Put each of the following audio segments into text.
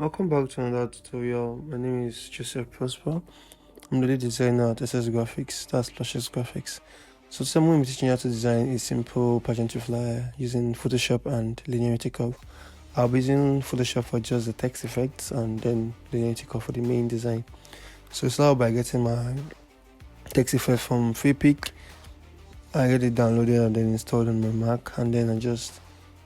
Welcome back to another tutorial. My name is Joseph Prosper. I'm the lead designer at SS Graphics, that's Luscious Graphics. So today I'm going to be teaching you how to design a simple pageantry flyer using Photoshop and Linearity Curve. I'll be using Photoshop for just the text effects and then Linearity Curve for the main design. So start out by getting my text effect from FreePic. I get it downloaded and then installed on my Mac, and then I just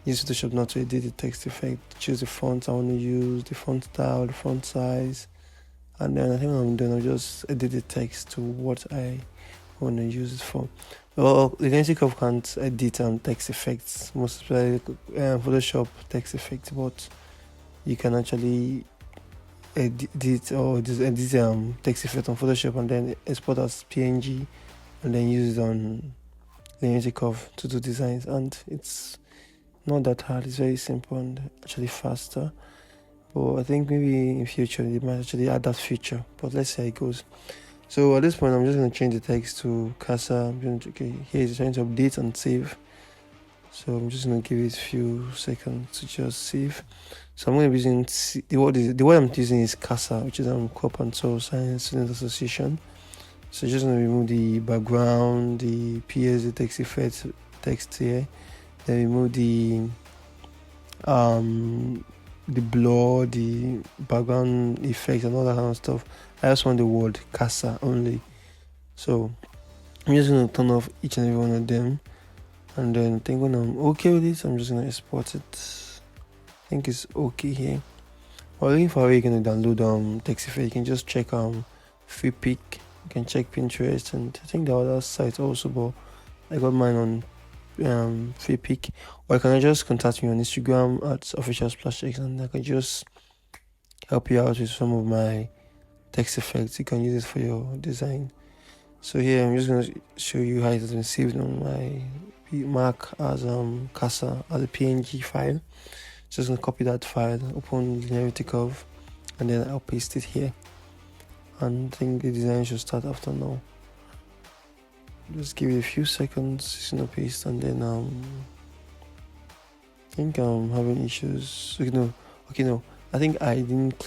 use Photoshop now to edit the text effect, choose the font I want to use, the font style, the font size, and then I think when I'm done, I'll just edit the text to what I want to use it for. Well, the Linearity Curve can't edit text effects, most especially Photoshop text effects, but you can actually edit or just edit text effect on Photoshop and then export as PNG and then use it on Linearity Curve to do designs, and it's not that hard. It's very simple and actually faster. But I think maybe in future they might actually add that feature. But let's see how it goes. So at this point, I'm just going to change the text to Casa. I'm going to, okay, here it's trying to update and save. So I'm just going to give it a few seconds to just save. So I'm going to be using the word I'm using is Casa, which is Crop and Soil Science Student Association. So just going to remove the background, the PS, the text effect text here. Then remove the blur, the background effects and all that kind of stuff. I just want the word Casa only. So I'm just gonna turn off each and every one of them, and then I think when I'm okay with it, I'm just gonna export it. I think it's okay here. While looking for how you're gonna download text effect, you can just check FreePic. You can check Pinterest, and I think the other sites also, but I got mine on FreePic, or you can just contact me on Instagram at official splash X, and I can just help you out with some of my text effects. You can use it for your design. So here I'm just going to show you how it has been saved on my Mac as Casa as a PNG file. Just going to copy that file, open Linearity Curve, and then I'll paste it here, and I think the design should start after now. Just give it a few seconds, it's gonna paste, and then I think I'm having issues. Okay, no, I think I didn't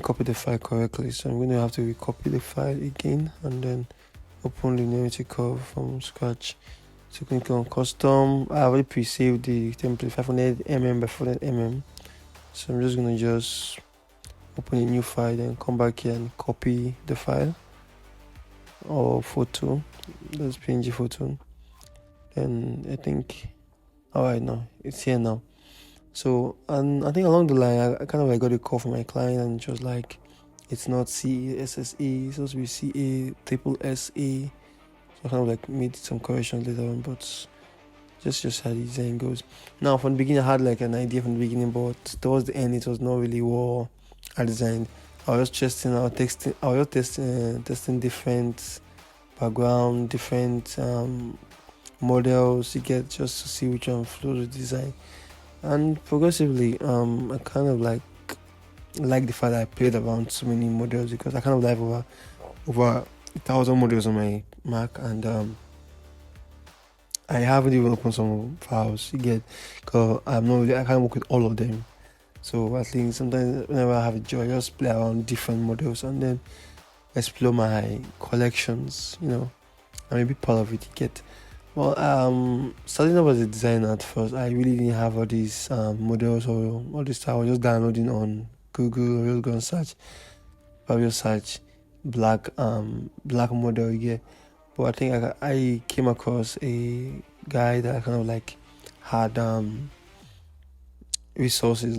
copy the file correctly, so I'm gonna have to recopy the file again and then open Linearity Curve from scratch. So click on custom. I already pre-saved the template 500mm by 400mm, so I'm just gonna open a new file, then come back here and copy the file or photo, that's PNG photo. Then I think, alright, now it's here now. So, and I think along the line I kind of got a call from my client, and she was like, it's not CSSE, it's supposed to be CA triple SE. So I kind of made some corrections later on, but just how the design goes. Now from the beginning I had an idea from the beginning, but towards the end it was not really what I designed. I was just testing different background, different models you get, just to see which one flows with design. And progressively, I kind of like the fact that I played around so many models, because I kind of like over 1,000 models on my Mac, and I haven't even opened some files you get, because I can't work with all of them. So I think sometimes whenever I have a joy, I just play around different models and then explore my collections, and maybe part of it you get. Well, starting off as a designer at first, I really didn't have all these models or all this stuff. I was just downloading on Google, or just go and search, probably search black model you get. But I think I came across a guy that kind of had resources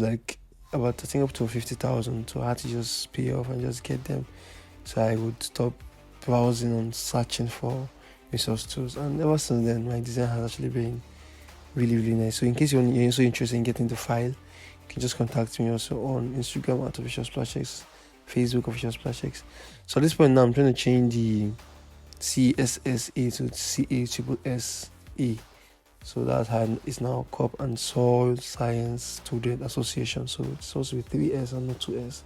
about, I think, up to 50,000, so I had to just pay off and just get them. So I would stop browsing and searching for resource tools, and ever since then my design has actually been really, really nice. So in case you're also interested in getting the file, you can just contact me also on Instagram at official splash X, Facebook official splash X. So at this point now I'm trying to change the CSSA to CA triple SE. So that's how it's now Crop and Soil Science Student Association. So it's supposed to be 3S and not 2S.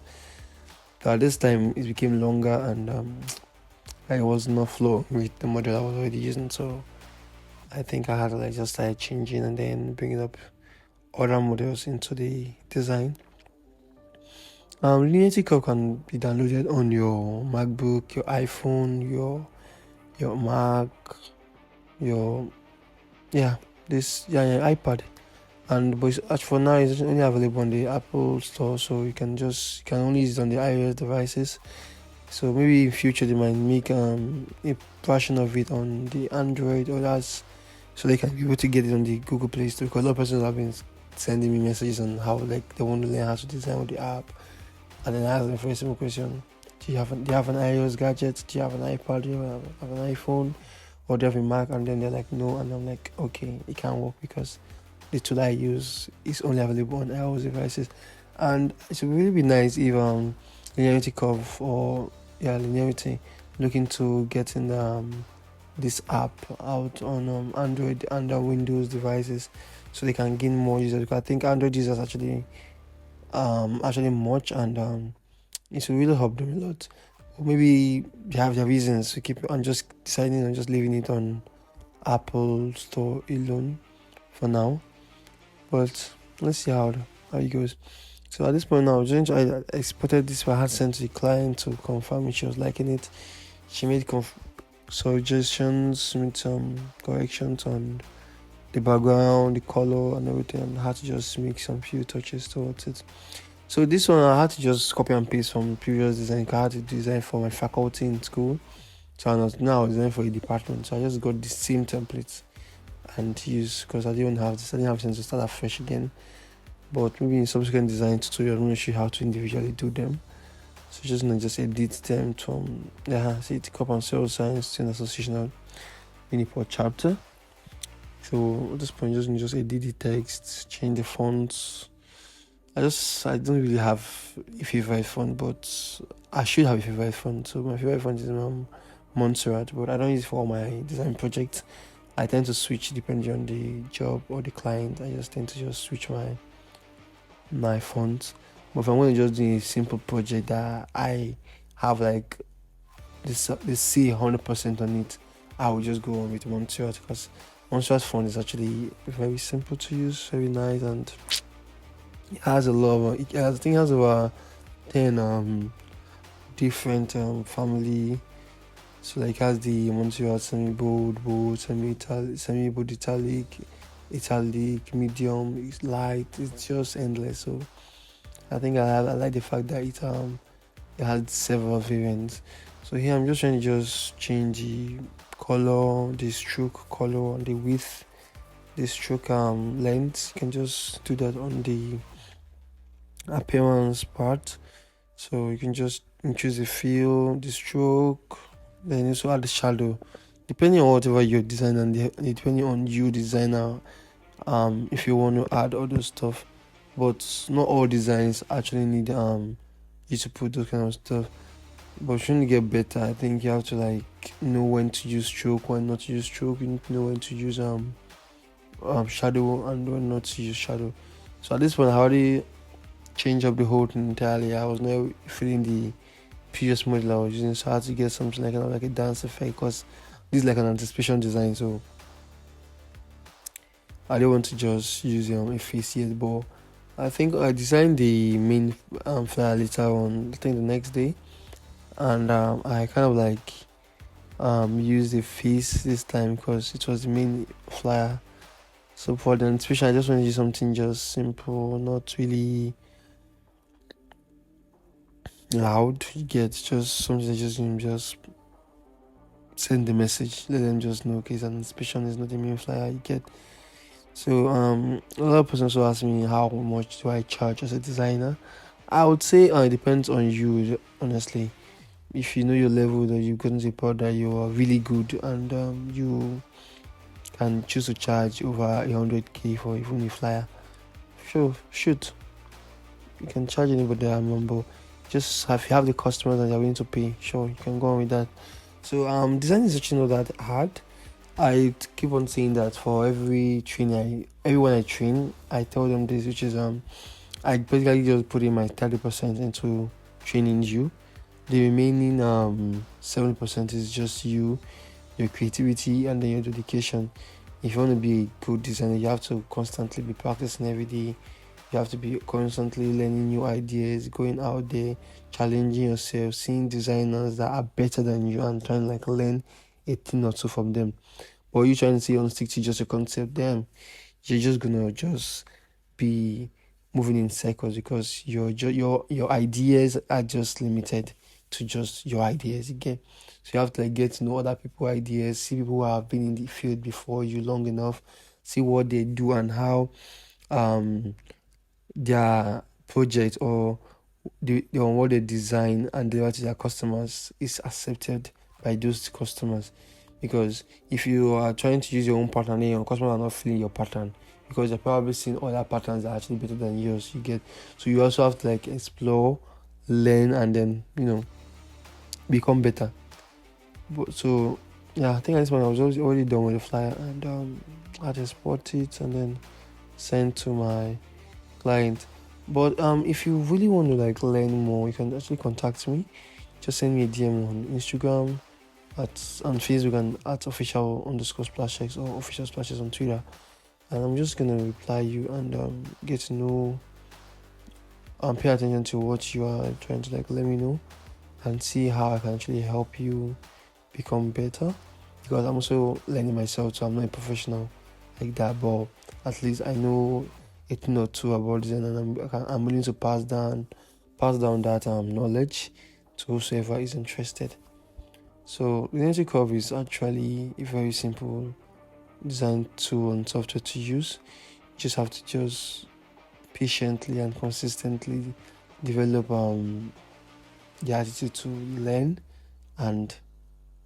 But at this time it became longer, and I was not flowing with the model I was already using. So I think I had to just start changing and then bringing up other models into the design. Linearity Curve can be downloaded on your MacBook, your iPhone, your Mac, your your iPad. And but as for now, it's only available on the Apple Store, so you can only use it on the iOS devices. So maybe in future they might make a version of it on the Android or that's so they can be able to get it on the Google Play Store. Because a lot of persons have been sending me messages on how like they want to learn how to design with the app, and then I ask them for a simple question: do you have an iOS gadget? Do you have an iPad? Do you have an iPhone? Or do you have a Mac? And then they're like, no, and I'm like, okay, it can't work because the tool I use is only available on iOS devices, and it would really be nice if Linearity Curve or Linearity looking to getting this app out on Android and Windows devices, so they can gain more users. Because I think Android users actually much, and it will really help them a lot. Or maybe they have their reasons to keep it on just deciding on just leaving it on Apple Store alone for now. But let's see how it goes. So at this point now, I exported this I had sent to the client to confirm if she was liking it. She made suggestions, made some corrections on the background, the color, and everything, and I had to just make some few touches towards it. So this one I had to just copy and paste from previous design. I had to design for my faculty in school. So I was now designing for a department. So I just got the same templates and use because I didn't have sense to start afresh again. But maybe in subsequent design tutorial, I'm going to show you how to individually do them. So just edit them from see the Corp and Sales Science Student Association Uniport chapter. So at this point, just edit the text, change the fonts. I don't really have a favorite font, but I should have a favorite font. So my favorite font is Montserrat, but I don't use it for all my design projects. I tend to switch depending on the job or the client. I just tend to just switch my fonts. But if I'm going to just do a simple project that I have like this C 100% on it, I will just go on with Montserrat because Montserrat's font is actually very simple to use, very nice, and it has a lot of, I think it has about 10 different family. So like it has the Montserrat semi-bold, semi-bold italic, medium, it's light, it's just endless. So I think I like the fact that it has several variants. So here I'm just trying to change the color, the stroke color, and the width, the stroke length. You can just do that on the appearance part. So you can just increase the fill, the stroke, then also add the shadow. Depending on whatever you're designing, and depending on you designer, if you want to add other stuff. But not all designs actually need you to put those kind of stuff. But shouldn't get better, I think you have to like know when to use stroke, when not to use stroke. You need to know when to use shadow and when not to use shadow. So at this point I already changed up the whole thing entirely. I was now feeling the previous model I was using, so I had to get something like a dance effect because this is like an anticipation design, so I don't want to just use a face yet. But I think I designed the main flyer later on, I think the next day, and I kind of like used the face this time because it was the main flyer. So for the anticipation, I just want to use something just simple, not really loud. You get just something that just send the message, let them just know, okay, it's an anticipation, is not the main flyer. You get. So a lot of persons also ask me how much do I charge as a designer. I would say it depends on you, honestly. If you know your level, that you've gotten to the point that you are really good and you can choose to charge over 100k for even a flyer, sure, shoot, you can charge anybody that number. Just if you have the customers that you're willing to pay, sure, you can go on with that. So design is actually not that hard. I keep on saying that for everyone I train, I tell them this, which is I basically just put in my 30% into training you. The remaining 7% is just you, your creativity, and then your dedication. If you want to be a good designer, you have to constantly be practicing every day. You have to be constantly learning new ideas, going out there, challenging yourself, seeing designers that are better than you and trying to like learn a thing or two from them. But you trying to say on stick to just a concept, damn, you're just gonna just be moving in circles because your ideas are just limited to just your ideas again. So you have to like get to know other people's ideas, see people who have been in the field before you long enough, see what they do and how um their project or on what they design and deliver to their customers is accepted by those customers. Because if you are trying to use your own pattern and your customers are not feeling your pattern, because they're probably seeing other patterns that are actually better than yours, you get. So you also have to like explore, learn, and then become better. But so yeah, I think at this point I was already done with the flyer, and I just bought it and then sent to my client. But if you really want to like learn more, you can actually contact me. Just send me a DM on Instagram, on Facebook, and at official underscore splashes or official splashes on Twitter. And I'm just gonna reply you and get to know and pay attention to what you are trying to like let me know and see how I can actually help you become better. Because I'm also learning myself, so I'm not a professional like that, but at least I know a thing or two about design, and I'm willing to pass down that knowledge to whosoever is interested. So Linearity Curve is actually a very simple design tool and software to use. You just have to just patiently and consistently develop the attitude to learn and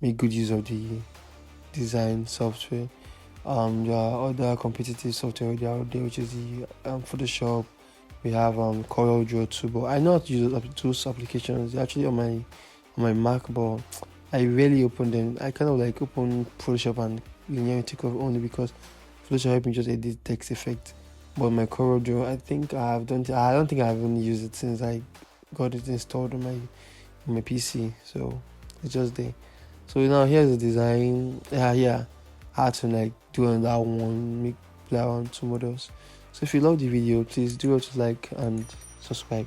make good use of the design software. There are other competitive software out there, which is the Photoshop. We have CorelDRAW too, but I know how to use those applications. They're actually on my Mac, but I rarely open them. I kind of like open Photoshop and Linearity Curve only because Photoshop helps me just edit text effect. But my CorelDRAW, I think I have done. I don't think I've only used it since I got it installed on my PC. So it's just there. So now here's the design. Yeah. How to like do on that one, make play around two models. So if you love the video, please do to like and subscribe.